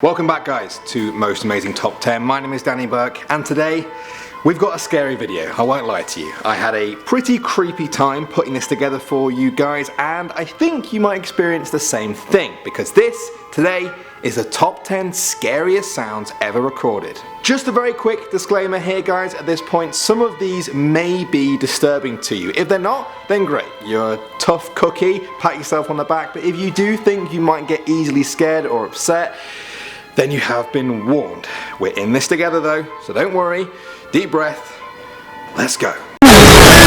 Welcome back guys to Most Amazing Top 10. My name is Danny Burke and today we've got a scary video, I won't lie to you. I had a pretty creepy time putting this together for you guys and I think you might experience the same thing because this, today, is the top 10 scariest sounds ever recorded. Just a very quick disclaimer here guys at this point, some of these may be disturbing to you. If they're not, then great, you're a tough cookie, pat yourself on the back, but if you do think you might get easily scared or upset, then you have been warned. We're in this together though, so don't worry, deep breath, let's go.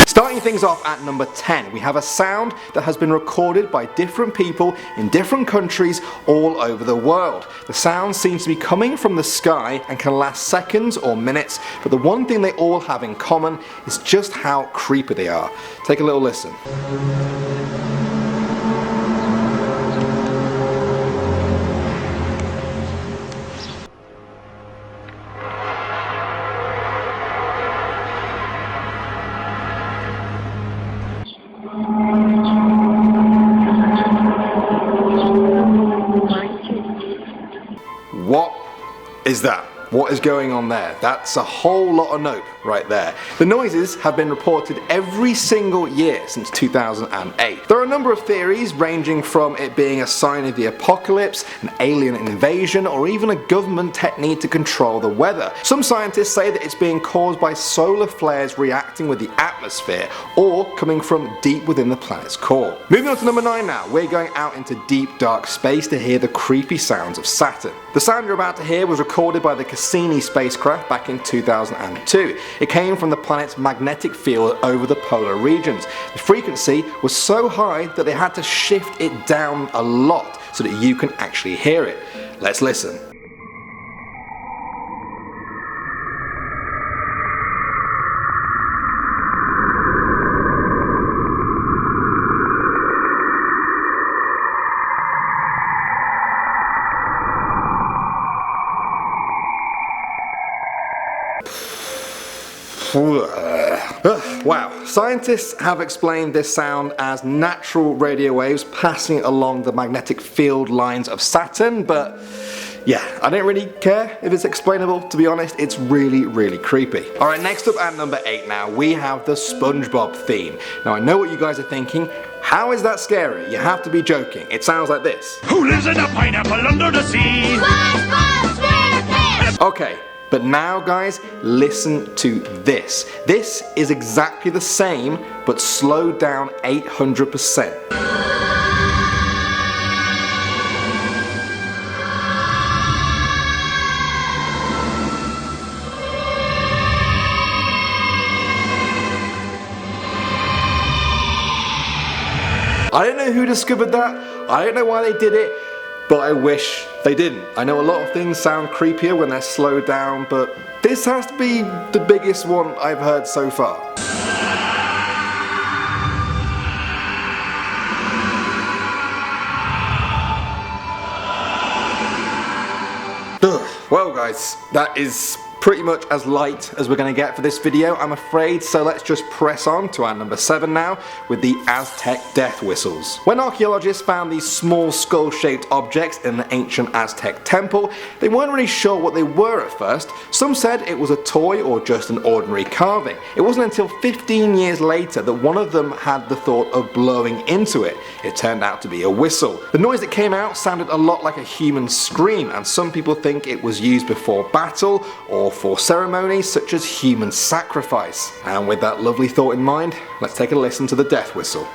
Starting things off at number 10, we have a sound that has been recorded by different people in different countries all over the world. The sound seems to be coming from the sky and can last seconds or minutes, but the one thing they all have in common is just how creepy they are. Take a little listen. What is that? What is going on there? That's a whole lot of nope right there. The noises have been reported every single year since 2008. There are a number of theories ranging from it being a sign of the apocalypse, an alien invasion, or even a government technique to control the weather. Some scientists say that it's being caused by solar flares reacting with the atmosphere or coming from deep within the planet's core. Moving on to number 9 now, we're going out into deep dark space to hear the creepy sounds of Saturn. The sound you're about to hear was recorded by the Cassini spacecraft back in 2002. It came from the planet's magnetic field over the polar regions. The frequency was so high that they had to shift it down a lot so that you can actually hear it. Let's listen. Wow, scientists have explained this sound as natural radio waves passing along the magnetic field lines of Saturn, but yeah, I don't really care if it's explainable, to be honest. It's really creepy. Alright, next up at number 8 now, we have the Spongebob theme. Now I know what you guys are thinking, how is that scary? You have to be joking. It sounds like this. Who lives in a pineapple under the sea? SpongeBob SquarePants! Okay. But now guys, listen to this. This is exactly the same, but slowed down 800%. I don't know who discovered that, I don't know why they did it, but I wish they didn't. I know a lot of things sound creepier when they're slowed down, but this has to be the biggest one I've heard so far. Well guys, that is pretty much as light as we're going to get for this video, I'm afraid, so let's just press on to our number 7 now with the Aztec death whistles. When archaeologists found these small skull-shaped objects in the ancient Aztec temple, they weren't really sure what they were at first. Some said it was a toy or just an ordinary carving. It wasn't until 15 years later that one of them had the thought of blowing into it. It turned out to be a whistle. The noise that came out sounded a lot like a human scream, and some people think it was used before battle or for ceremonies such as human sacrifice. And with that lovely thought in mind, let's take a listen to the death whistle.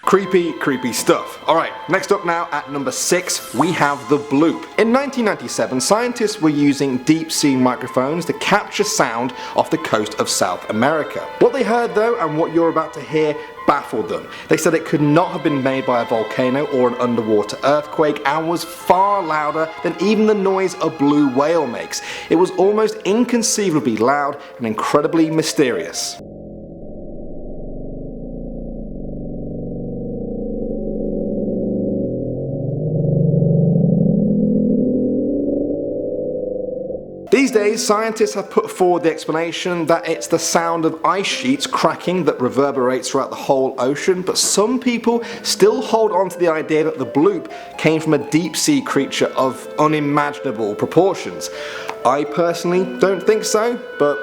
Creepy stuff. Alright, next up now at number 6, we have the Bloop. In 1997, scientists were using deep sea microphones to capture sound off the coast of South America. What they heard though, and what you're about to hear, baffled them. They said it could not have been made by a volcano or an underwater earthquake and was far louder than even the noise a blue whale makes. It was almost inconceivably loud and incredibly mysterious. These days Nowadays, scientists have put forward the explanation that it's the sound of ice sheets cracking that reverberates throughout the whole ocean, but some people still hold on to the idea that the bloop came from a deep sea creature of unimaginable proportions. I personally don't think so, but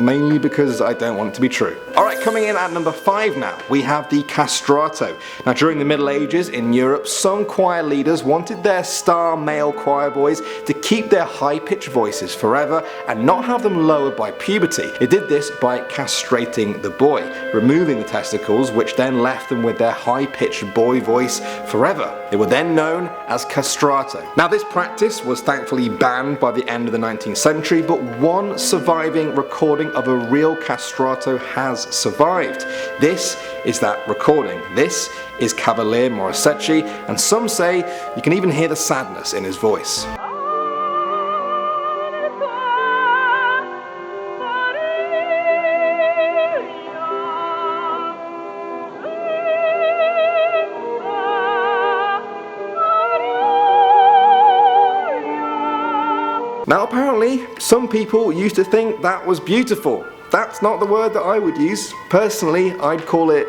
mainly because I don't want it to be true. Alright, coming in at number 5 now, we have the Castrato. Now during the Middle Ages in Europe, some choir leaders wanted their star male choir boys to keep their high-pitched voices forever and not have them lowered by puberty. They did this by castrating the boy, removing the testicles, which then left them with their high-pitched boy voice forever. They were then known as castrato. Now this practice was thankfully banned by the end of the 19th century, but one surviving recording of a real castrato has survived. This is that recording. This is Cavalier Morisecchi, and some say you can even hear the sadness in his voice. Now apparently, some people used to think that was beautiful. That's not the word that I would use. Personally, I'd call it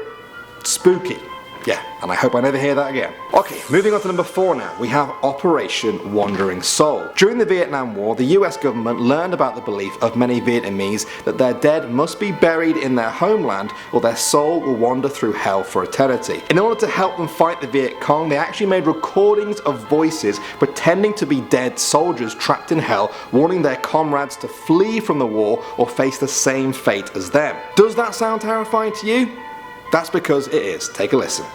spooky. Yeah, and I hope I never hear that again. Okay, moving on to number 4 now, we have Operation Wandering Soul. During the Vietnam War, the US government learned about the belief of many Vietnamese that their dead must be buried in their homeland or their soul will wander through hell for eternity. In order to help them fight the Viet Cong, they actually made recordings of voices pretending to be dead soldiers trapped in hell, warning their comrades to flee from the war or face the same fate as them. Does that sound terrifying to you? That's because it is. Take a listen.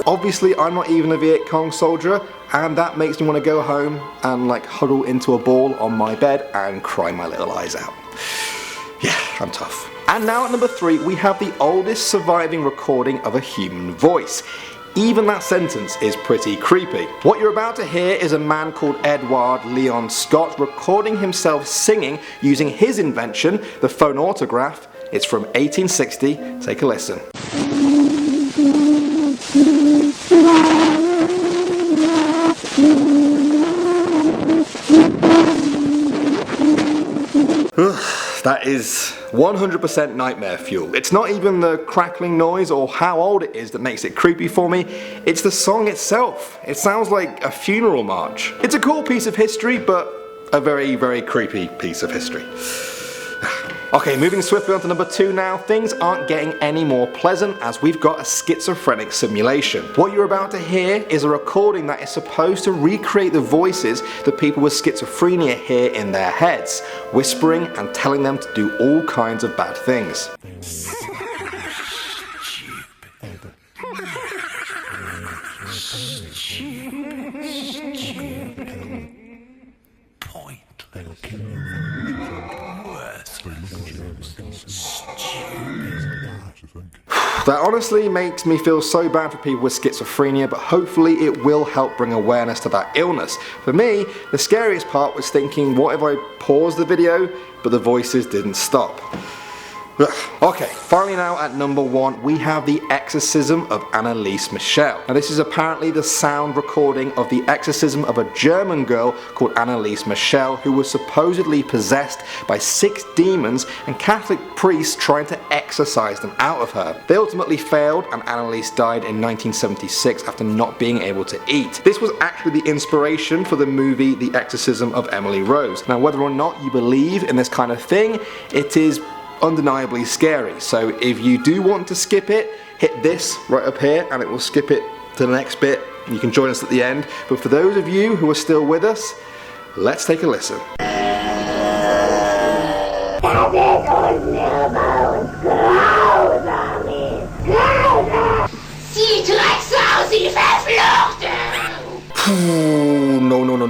Obviously, I'm not even a Viet Cong soldier, and that makes me want to go home and like huddle into a ball on my bed and cry my little eyes out. Yeah, I'm tough. And now at number 3, we have the oldest surviving recording of a human voice. Even that sentence is pretty creepy. What you're about to hear is a man called Edward Leon Scott recording himself singing using his invention, the phonautograph. It's from 1860. Take a listen. That is 100% nightmare fuel. It's not even the crackling noise or how old it is that makes it creepy for me, it's the song itself. It sounds like a funeral march. It's a cool piece of history, but a very, very creepy piece of history. Okay, moving swiftly on to number 2 now, things aren't getting any more pleasant as we've got a schizophrenic simulation. What you're about to hear is a recording that is supposed to recreate the voices that people with schizophrenia hear in their heads, whispering and telling them to do all kinds of bad things. That honestly makes me feel so bad for people with schizophrenia, but hopefully it will help bring awareness to that illness. For me, the scariest part was thinking, what if I paused the video, but the voices didn't stop? Okay, finally now at number 1, we have the Exorcism of Anneliese Michel. Now this is apparently the sound recording of the exorcism of a German girl called Anneliese Michel, who was supposedly possessed by 6 demons and Catholic priests trying to exorcise them out of her. They ultimately failed and Anneliese died in 1976 after not being able to eat. This was actually the inspiration for the movie The Exorcism of Emily Rose. Now whether or not you believe in this kind of thing, it is undeniably scary, so if you do want to skip it, hit this right up here and it will skip it to the next bit. You can join us at the end, but for those of you who are still with us, let's take a listen.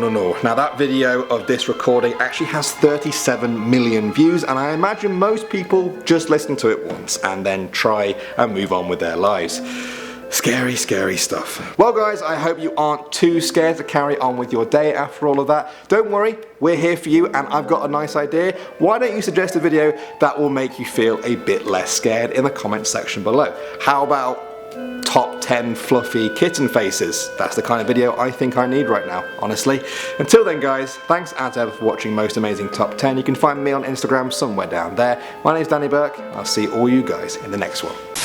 No. Now that video of this recording actually has 37 million views, and I imagine most people just listen to it once and then try and move on with their lives. Scary, scary stuff. Well guys, I hope you aren't too scared to carry on with your day after all of that. Don't worry, we're here for you, and I've got a nice idea. Why don't you suggest a video that will make you feel a bit less scared in the comment section below? How about top 10 fluffy kitten faces? That's the kind of video I think I need right now, honestly. Until then guys, thanks as ever for watching Most Amazing Top 10. You can find me on Instagram somewhere down there. My name's Danny Burke. I'll see all you guys in the next one.